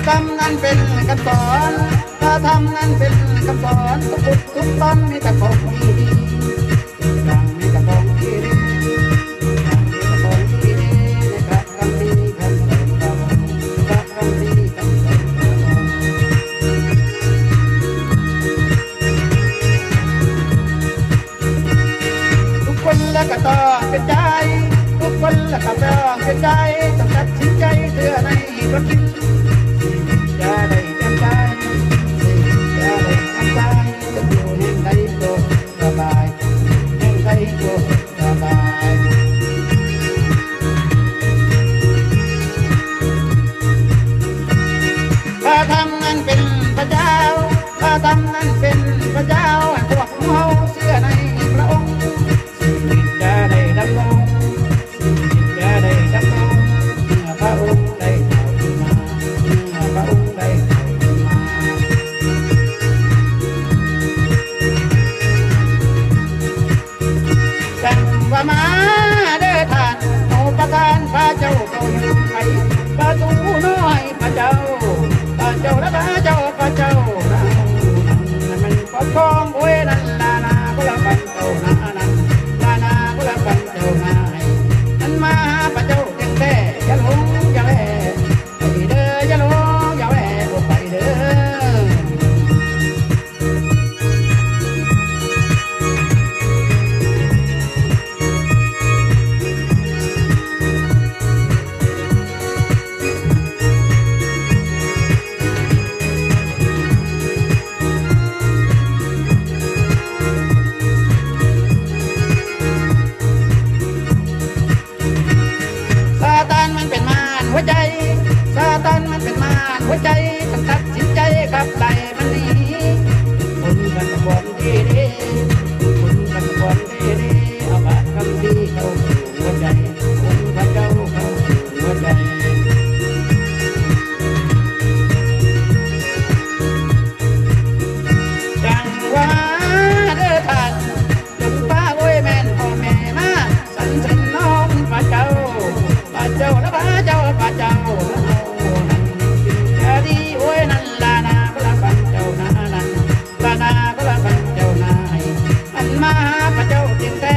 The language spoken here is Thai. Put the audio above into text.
ธรรมนั้นเป็นคำสอนพระธรรมนั้นเป็นคำสอนทุกบุตรทุกตนมีแต่ของดีดีดังมีแต่ของดีดีดังมีแต่ของดีดีในพระคำดีคำสอนเราพระคำดีคำสอนเราทุกคนและก็ต้องเป็นใจทุกคนและก็ต้องเป็นใจต้องตัดสินใจเพื่อในรถดินอย่าได้จำใจอย่าได้จำใจจะอยู่แห่งใดก็สบายแห่งใดก็สบายพระธรรมนั้นเป็นพระเจ้าพระธรรมนั้นเป็นพระเจ้าพวกเราเชื่อในพระองค์ชีวิตจะได้ดำรงชีวิตจะได้ดำรงเมื่อพระองค์ได้เข้ามาเมื่อพระองค์ได้เข้ามาจังว่ามาเด้อท่านโอประทานพระเจ้าก็อยู่ไกลประตูน้อยพระเจ้าพระเจ้าและพระเจ้าพระเจ้าเรามันปกครองไว้นั่นลานาก็ละบันเจ้านานั่นลานาก็ละบันเจ้านายนั่นมาพระเจ้าเต็งแต่อย่าหลงอย่าแหวไปเด้ออย่าหลงอย่าแหวไปเด้อหัวใจซาตานมันเป็นมารหัวใจต้องตัดสินใจกับไหลมันหนีคุณกันตะบอนดีดีคุณกันตะบอนดีดีเอาบาดคำดีเข้าสู่หัวใจคุณพระเจ้าเข้าสู่หัวใจจังว่าเด้อท่านจงป้าโอ้ยแม่นพ่อแม่มาสันสันน้องพระเจ้าพระเจ้าและพระเจ้าพระเจ้าจะดีโอ้ยนั่นลานาก็ละบันเจ้านานั่นลานาก็ละบันเจ้านายอันมาพระเจ้าจึงแต่